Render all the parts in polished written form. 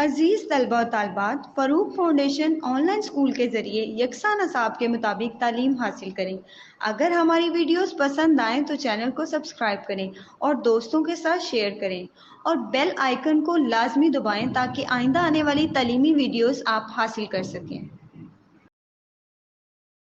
अजीज़ तलबा और तालबात, Farooq foundation online school के ज़रिए यकसा नसाब के मुताबिक तालीम हासिल करें। अगर हमारी वीडियोस पसंद आएँ तो चैनल को सब्सक्राइब करें और दोस्तों के साथ शेयर करें और बेल आइकन को लाजमी दबाएं ताकि आइंदा आने वाली तालीमी वीडियोस आप हासिल कर सकें।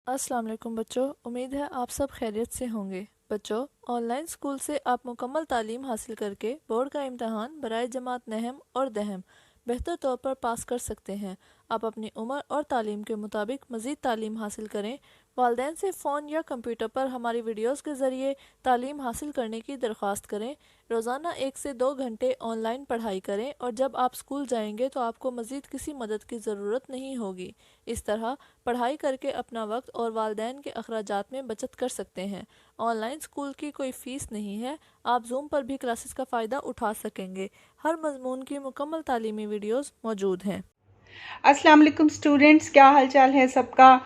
अस्सलाम वालेकुम बच्चों, उम्मीद है आप सब खैरियत से होंगे। बच्चों, ऑनलाइन स्कूल से आप मुकम्मल तालीम हासिल करके बोर्ड का इम्तहान बराए जमात नहम और दहम बेहतर तौर पर पास कर सकते हैं। आप अपनी उम्र और तालीम के मुताबिक मज़ीद तालीम हासिल करें। वालिदैन से फ़ोन या कंप्यूटर पर हमारी वीडियोस के ज़रिए तालीम हासिल करने की दरख्वास्त करें। रोज़ाना 1 से 2 घंटे ऑनलाइन पढ़ाई करें और जब आप स्कूल जाएंगे तो आपको मज़ीद किसी मदद की ज़रूरत नहीं होगी। इस तरह पढ़ाई करके अपना वक्त और वालिदैन के अखराजात में बचत कर सकते हैं। ऑनलाइन स्कूल की कोई फ़ीस नहीं है। आप जूम पर भी क्लासेस का फ़ायदा उठा सकेंगे। हर मजमून की मुकम्मल तालीमी वीडियोस मौजूद हैं। अस्सलाम वालेकुम स्टूडेंट्स, क्या हाल चाल है सबका।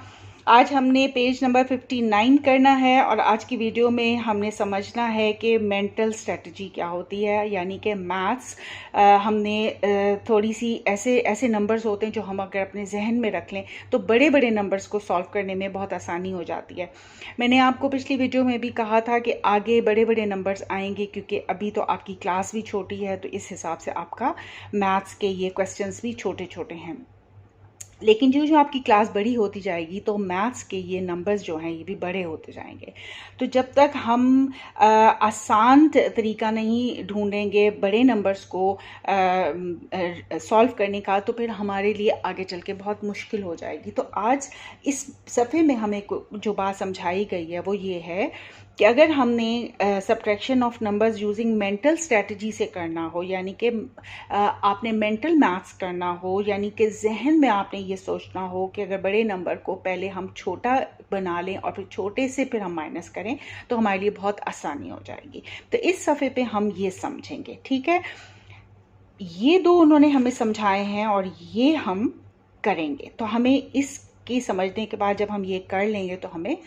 आज हमने पेज नंबर 59 करना है और आज की वीडियो में हमने समझना है कि मेंटल स्ट्रेटजी क्या होती है, यानी कि मैथ्स हमने थोड़ी सी ऐसे ऐसे नंबर्स होते हैं जो हम अगर अपने जहन में रख लें तो बड़े बड़े नंबर्स को सॉल्व करने में बहुत आसानी हो जाती है। मैंने आपको पिछली वीडियो में भी कहा था कि आगे बड़े बड़े नंबर्स आएंगे क्योंकि अभी तो आपकी क्लास भी छोटी है, तो इस हिसाब से आपका मैथ्स के ये क्वेश्चंस भी छोटे छोटे हैं। लेकिन जो जो आपकी क्लास बड़ी होती जाएगी तो मैथ्स के ये नंबर्स जो हैं ये भी बड़े होते जाएंगे। तो जब तक हम आसान तरीका नहीं ढूंढेंगे बड़े नंबर्स को सॉल्व करने का, तो फिर हमारे लिए आगे चल के बहुत मुश्किल हो जाएगी। तो आज इस सफ़े में हमें जो बात समझाई गई है वो ये है कि अगर हमने subtraction of numbers using mental strategy से करना हो, यानी कि आपने मेंटल मैथ्स करना हो, यानी कि जहन में आपने ये सोचना हो कि अगर बड़े नंबर को पहले हम छोटा बना लें और फिर छोटे से फिर हम माइनस करें तो हमारे लिए बहुत आसानी हो जाएगी। तो इस सफ़े पे हम ये समझेंगे, ठीक है। ये दो उन्होंने हमें समझाए हैं और ये हम करेंगे। तो हमें इसकी समझने के बाद जब हम ये कर लेंगे तो हमें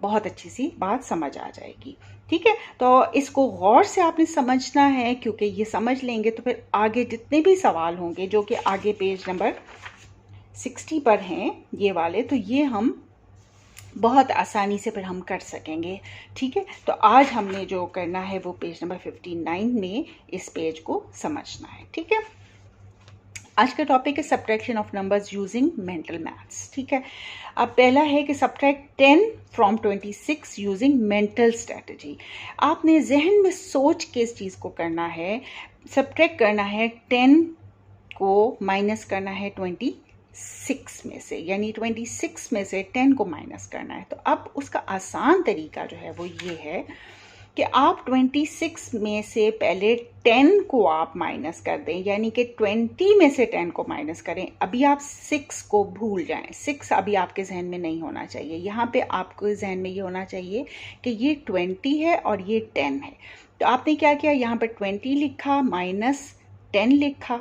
बहुत अच्छी सी बात समझ आ जाएगी, ठीक है। तो इसको गौर से आपने समझना है, क्योंकि ये समझ लेंगे तो फिर आगे जितने भी सवाल होंगे जो कि आगे पेज नंबर 60 पर हैं ये वाले, तो ये हम बहुत आसानी से फिर हम कर सकेंगे, ठीक है। तो आज हमने जो करना है वो पेज नंबर 59 में इस पेज को समझना है, ठीक है। आज का टॉपिक है subtraction of numbers using mental maths, ठीक है। अब पहला है कि subtract 10 from 26 using mental strategy. आपने जहन में सोच के इस चीज़ को करना है, सब्ट्रैक्ट करना है 10 को माइनस करना है 26 में से, यानी 26 में से 10 को माइनस करना है। तो अब उसका आसान तरीका जो है वो ये है कि आप 26 में से पहले 10 को आप माइनस कर दें, यानी कि 20 में से 10 को माइनस करें। अभी आप 6 को भूल जाएं, 6 अभी आपके जहन में नहीं होना चाहिए। यहाँ पे आपको जहन में ये होना चाहिए कि ये 20 है और ये 10 है। तो आपने क्या किया, यहाँ पर 20 लिखा माइनस 10 लिखा।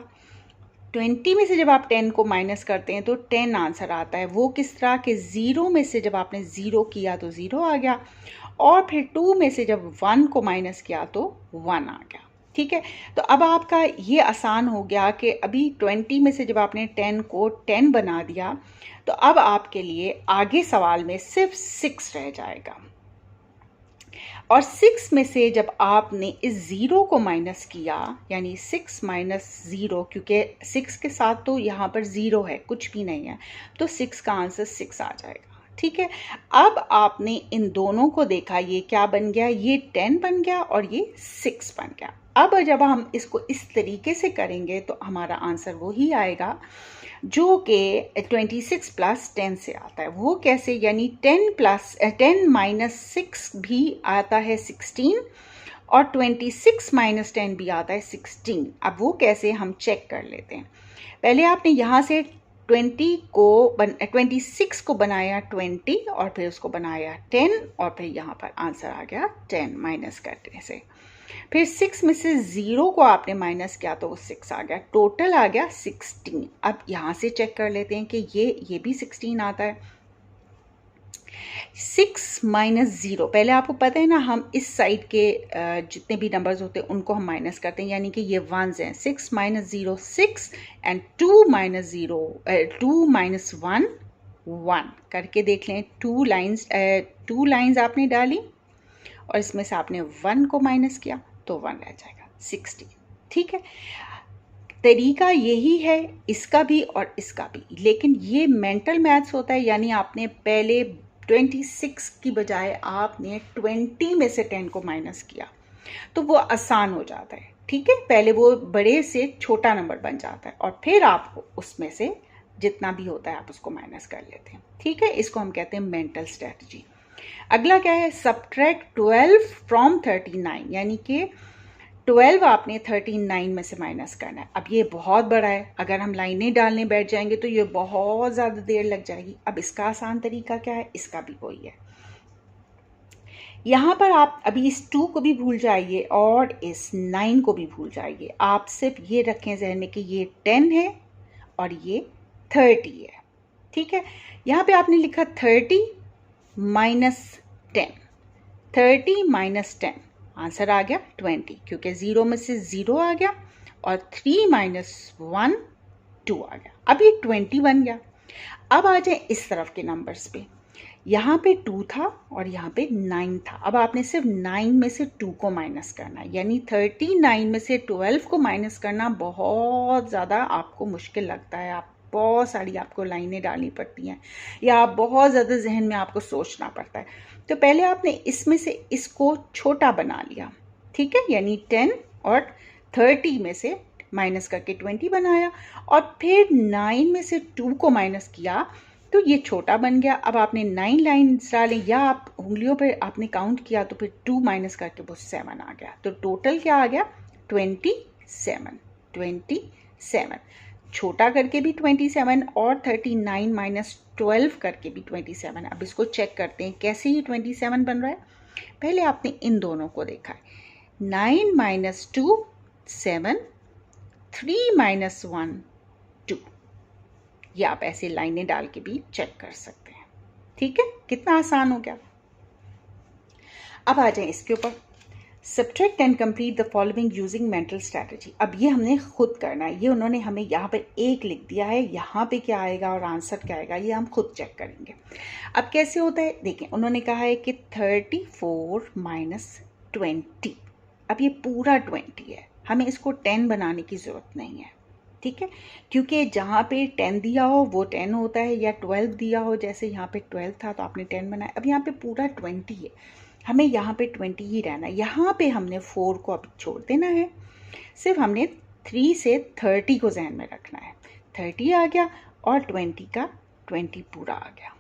20 में से जब आप 10 को माइनस करते हैं तो 10 आंसर आता है। वो किस तरह के, 0 में से जब आपने 0 किया तो 0 आ गया, और फिर 2 में से जब 1 को माइनस किया तो 1 आ गया, ठीक है। तो अब आपका ये आसान हो गया कि अभी 20 में से जब आपने 10 को 10 बना दिया तो अब आपके लिए आगे सवाल में सिर्फ 6 रह जाएगा। और 6 में से जब आपने इस 0 को माइनस किया, यानी 6 माइनस 0, क्योंकि 6 के साथ तो यहाँ पर 0 है, कुछ भी नहीं है, तो 6 का आंसर 6 आ जाएगा, ठीक है। अब आपने इन दोनों को देखा, ये क्या बन गया, ये 10 बन गया और ये 6 बन गया। अब जब हम इसको इस तरीके से करेंगे तो हमारा आंसर वही आएगा जो कि 26 प्लस 10 से आता है। वो कैसे, यानी 10 माइनस 6 भी आता है 16 और 26 माइनस 10 भी आता है 16। अब वो कैसे हम चेक कर लेते हैं। पहले आपने यहाँ से 26 को बनाया 20 और फिर उसको बनाया 10 और फिर यहाँ पर आंसर आ गया 10 माइनस करने से। फिर 6 में से 0 को आपने माइनस किया तो वो 6 आ गया, टोटल आ गया 16। अब यहाँ से चेक कर लेते हैं कि ये भी 16 आता है। 6 माइनस 0, पहले आपको पता है ना, हम इस साइड के जितने भी नंबर्स होते हैं उनको हम माइनस करते हैं, यानी कि ये वंस हैं। 6 माइनस 0 6 एंड 2 माइनस 0 2 माइनस 1 1 करके देख लें। 2 लाइंस आपने डाली और इसमें से आपने 1 को माइनस किया तो 1 रह जाएगा 16। ठीक है, तरीका यही है इसका भी और इसका भी, लेकिन ये मेंटल मैथ्स होता है, यानी आपने पहले 26 की बजाय आपने 20 में से 10 को माइनस किया तो वो आसान हो जाता है। ठीक है, पहले वो बड़े से छोटा नंबर बन जाता है और फिर आप उसमें से जितना भी होता है आप उसको माइनस कर लेते हैं। ठीक है, इसको हम कहते हैं मेंटल स्ट्रेटजी। अगला क्या है, सब्ट्रैक्ट 12 फ्रॉम 39, यानी कि 12 आपने 39 में से माइनस करना है। अब ये बहुत बड़ा है, अगर हम लाइनें डालने बैठ जाएंगे तो ये बहुत ज़्यादा देर लग जाएगी। अब इसका आसान तरीका क्या है, इसका भी वही है। यहाँ पर आप अभी इस 2 को भी भूल जाइए और इस 9 को भी भूल जाइए। आप सिर्फ ये रखें जहन में कि ये 10 है और ये 30 है। ठीक है, यहाँ पे आपने लिखा 30 माइनस 10, 30 माइनस 10, आंसर आ गया 20, क्योंकि 0 में से 0 आ गया और 3 माइनस 1 2 आ गया। अब ये 20 बन गया। अब आ जाए इस तरफ के नंबर्स पे, यहाँ पे 2 था और यहाँ पे 9 था। अब आपने सिर्फ 9 में से 2 को माइनस करना है, यानी 39 में से 12 को माइनस करना बहुत ज़्यादा आपको मुश्किल लगता है। आप बहुत सारी आपको लाइनें डालनी पड़ती हैं या आप बहुत ज़्यादा जहन में आपको सोचना पड़ता है। तो पहले आपने इसमें से इसको छोटा बना लिया। ठीक है, यानी 10 और 30 में से माइनस करके 20 बनाया और फिर 9 में से 2 को माइनस किया तो ये छोटा बन गया। अब आपने 9 लाइन्स डाले या आप उंगलियों पे आपने काउंट किया तो फिर 2 माइनस करके वो 7 आ गया। तो टोटल क्या आ गया, 27। छोटा करके भी 27 और 39 माइनस 12 करके भी 27। अब इसको चेक करते हैं कैसे ये 27 बन रहा है। पहले आपने इन दोनों को देखा है, 9 माइनस 2 7, 3 माइनस 1 2। ये आप ऐसे लाइनें डाल के भी चेक कर सकते हैं। ठीक है, कितना आसान हो गया। अब आ जाए इसके ऊपर, subtract and complete the following using mental strategy. अब ये हमने खुद करना है, ये उन्होंने हमें यहाँ पर 1 लिख दिया है, यहाँ पे क्या आएगा और आंसर क्या आएगा ये हम खुद चेक करेंगे। अब कैसे होता है देखें, उन्होंने कहा है कि 34 माइनस 20। अब ये पूरा 20 है, हमें इसको 10 बनाने की ज़रूरत नहीं है। ठीक है, क्योंकि जहाँ पे 10 दिया हो वो 10 होता है, या 12 दिया हो, जैसे यहाँ पे 12 था तो आपने 10 बनाया। अब यहाँ पे पूरा 20 है, हमें यहाँ पे 20 ही रहना है। यहाँ पे हमने 4 को अभी छोड़ देना है, सिर्फ हमने 3 से 30 को जहन में रखना है। 30 आ गया और 20 का 20 पूरा आ गया।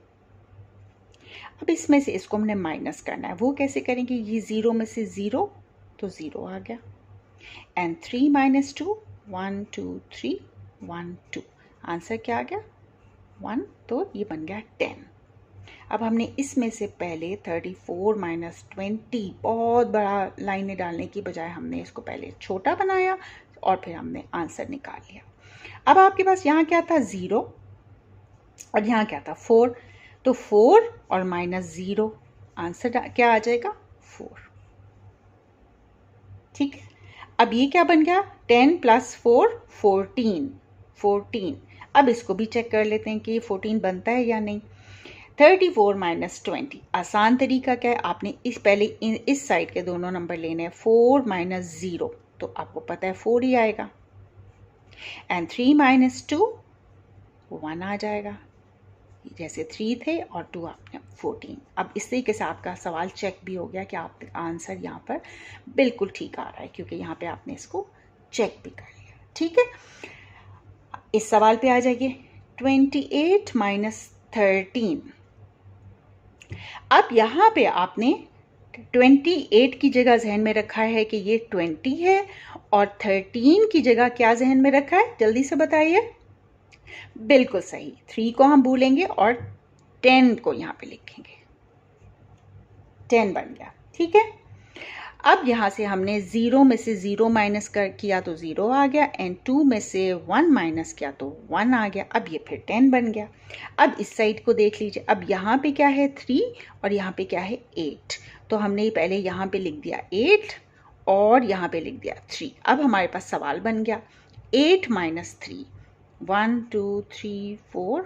अब इसमें से इसको हमने माइनस करना है, वो कैसे करेंगे, ये 0 में से 0 तो 0 आ गया, एंड 3 माइनस 2 1 2 3 1 2, आंसर क्या आ गया 1, तो ये बन गया 10। अब हमने इसमें से पहले 34 माइनस 20, बहुत बड़ा लाइनें डालने की बजाय हमने इसको पहले छोटा बनाया और फिर हमने आंसर निकाल लिया। अब आपके पास यहाँ क्या था 0 और यहाँ क्या था 4, तो 4 और माइनस 0, आंसर क्या आ जाएगा 4। ठीक है, अब ये क्या बन गया 10 प्लस 4 14। अब इसको भी चेक कर लेते हैं कि 14 बनता है या नहीं। 34 माइनस 20, आसान तरीका क्या है, आपने पहले इस साइड के दोनों नंबर लेने हैं। 4 माइनस 0 तो आपको पता है 4 ही आएगा, एंड 3 माइनस 2 1 आ जाएगा, जैसे 3 थे और 2 आपने 14। अब इस तरीके से आपका सवाल चेक भी हो गया कि आपका आंसर यहाँ पर बिल्कुल ठीक आ रहा है, क्योंकि यहाँ पे आपने इसको चेक भी कर लिया। ठीक है, इस सवाल पे आ जाइए, 28 माइनस 13। अब यहाँ पे आपने 28 की जगह जहन में रखा है कि ये 20 है, और 13 की जगह क्या जहन में रखा है, जल्दी से बताइए। बिल्कुल सही, 3 को हम भूलेंगे और 10 को यहाँ पे लिखेंगे, 10 बन गया। ठीक है, अब यहाँ से हमने 0 में से 0 माइनस किया तो 0 आ गया, एंड 2 में से 1 माइनस किया तो 1 आ गया। अब ये फिर 10 बन गया। अब इस साइड को देख लीजिए, अब यहाँ पे क्या है 3 और यहाँ पे क्या है 8। तो हमने पहले यहाँ पे लिख दिया 8 और यहाँ पे लिख दिया 3। अब हमारे पास सवाल बन गया 8 माइनस 3, 1 2 3 4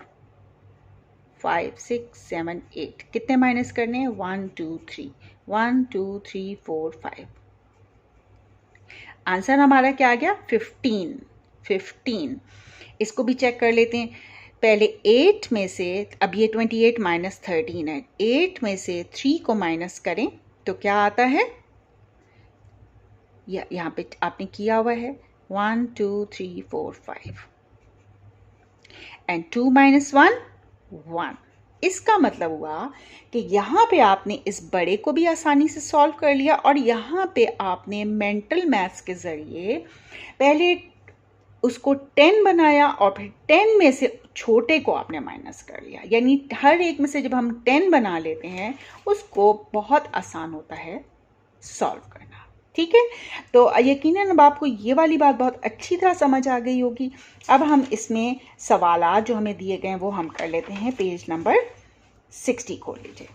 5 6 7 8, कितने माइनस करने हैं 1 2 3, 1 2 3 4 5। आंसर हमारा क्या आ गया 15। इसको भी चेक कर लेते हैं। पहले 8 में से, अब ये 28 माइनस 13 है, 8 में से 3 को माइनस करें तो क्या आता है, यहाँ पे आपने किया हुआ है 1 2 3 4 5 एंड 2 माइनस 1 1। इसका मतलब हुआ कि यहाँ पे आपने इस बड़े को भी आसानी से सॉल्व कर लिया और यहाँ पे आपने मेंटल मैथ्स के ज़रिए पहले उसको 10 बनाया और फिर 10 में से छोटे को आपने माइनस कर लिया। यानी हर एक में से जब हम 10 बना लेते हैं उसको बहुत आसान होता है सॉल्व करना। ठीक है, तो यकीनन अब आपको ये वाली बात बहुत अच्छी तरह समझ आ गई होगी। अब हम इसमें सवालात जो हमें दिए गए हैं वो हम कर लेते हैं। पेज नंबर 60 खोल लीजिए।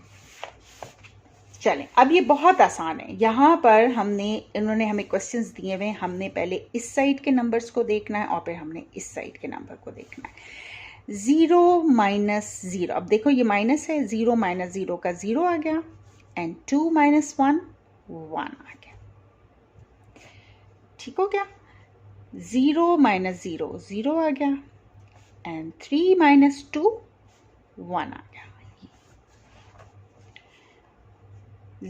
चलें, अब ये बहुत आसान है। यहाँ पर इन्होंने हमें क्वेश्चंस दिए हुए हैं। हमने पहले इस साइड के नंबर्स को देखना है और फिर हमने इस साइड के नंबर को देखना है। 0 माइनस 0, अब देखो ये माइनस है, 0 माइनस 0 का 0 आ गया, एंड 2 माइनस 1 1 आ गया। ठीक हो गया। 0 माइनस 0 0 आ गया, एंड 3 माइनस 2 1 आ गया।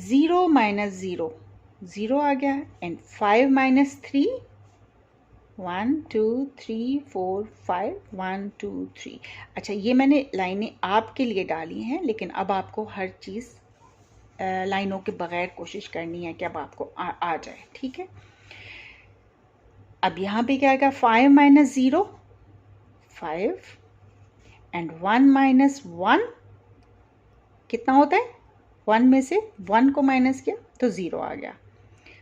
0 माइनस 0 0 आ गया, एंड 5 माइनस 3 1 2 3 4 5 1 2 3। अच्छा, ये मैंने लाइनें आपके लिए डाली हैं, लेकिन अब आपको हर चीज़ लाइनों के बगैर कोशिश करनी है कि अब आपको आ जाए। ठीक है, अब यहाँ पे क्या आएगा 5 माइनस 0 5, एंड 1 माइनस 1 कितना होता है, 1 में से 1 को माइनस किया तो 0 आ गया।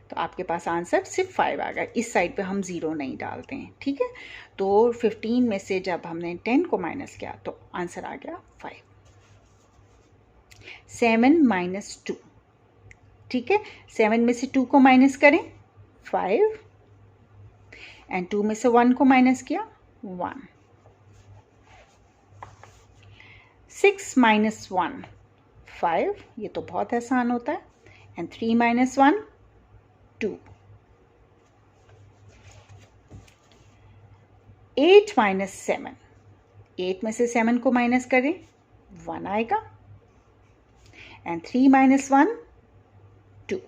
तो आपके पास आंसर सिर्फ 5 आ गया। इस साइड पे हम 0 नहीं डालते हैं। ठीक है, तो 15 में से जब हमने 10 को माइनस किया तो आंसर आ गया 5। 7 माइनस 2, ठीक है, 7 में से 2 को माइनस करें 5, एंड 2 में से 1 को माइनस किया 1। 6 माइनस 1 5, ये तो बहुत आसान होता है, एंड 3 माइनस 1 2। 8 माइनस 7, 8 में से 7 को माइनस करें 1 आएगा, and 3 minus 1 2।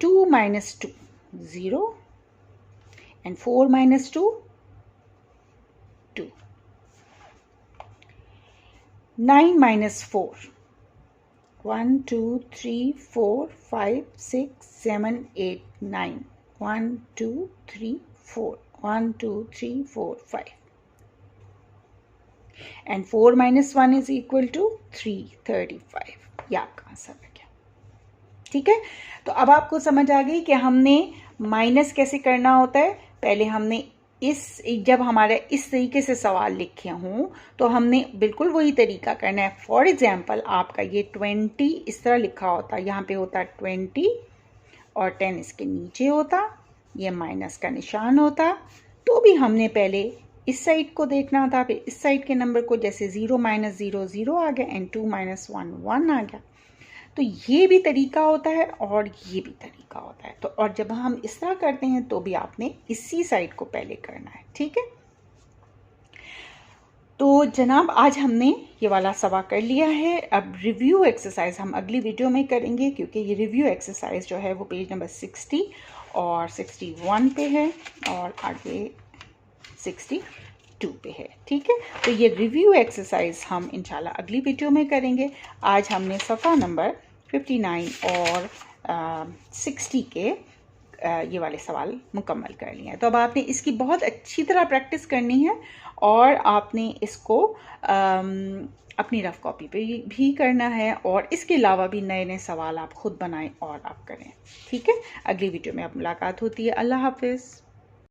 2 minus 2 0, and 4 minus 2 2। 9 minus 4 1 2 3 4 5 6 7 8 9 1 2 3 4 1 2 3 4 5, and 4 minus 1 is equal to 3 35। ये आपका आंसर है क्या? ठीक है, तो अब आपको समझ आ गई कि हमने माइनस कैसे करना होता है। पहले हमने जब हमारे इस तरीके से सवाल लिखे हों तो हमने बिल्कुल वही तरीका करना है। फॉर एग्जाम्पल, आपका ये 20 इस तरह लिखा होता, यहाँ पे होता 20 और 10 इसके नीचे होता, ये माइनस का निशान होता, तो भी हमने पहले इस साइड को देखना था, फिर इस साइड के नंबर को, जैसे 0 माइनस 0 0 आ गया, एंड 2 माइनस 1 1 आ गया। तो ये भी तरीका होता है और ये भी तरीका होता है। तो और जब हम इस तरह करते हैं तो भी आपने इसी साइड को पहले करना है। ठीक है, तो जनाब आज हमने ये वाला सवाल कर लिया है। अब रिव्यू एक्सरसाइज हम अगली वीडियो में करेंगे, क्योंकि ये रिव्यू एक्सरसाइज जो है वो पेज नंबर 60 और 61 पे है और आगे 62 पे है। ठीक है, तो ये रिव्यू एक्सरसाइज हम इंशाल्लाह अगली वीडियो में करेंगे। आज हमने सफ़ा नंबर 59 और 60 के ये वाले सवाल मुकम्मल कर लिए हैं। तो अब आपने इसकी बहुत अच्छी तरह प्रैक्टिस करनी है और आपने इसको अपनी रफ कॉपी पे भी करना है, और इसके अलावा भी नए नए सवाल आप खुद बनाएं और आप करें। ठीक है, अगली वीडियो में अब मुलाकात होती है। अल्लाह हाफिज़।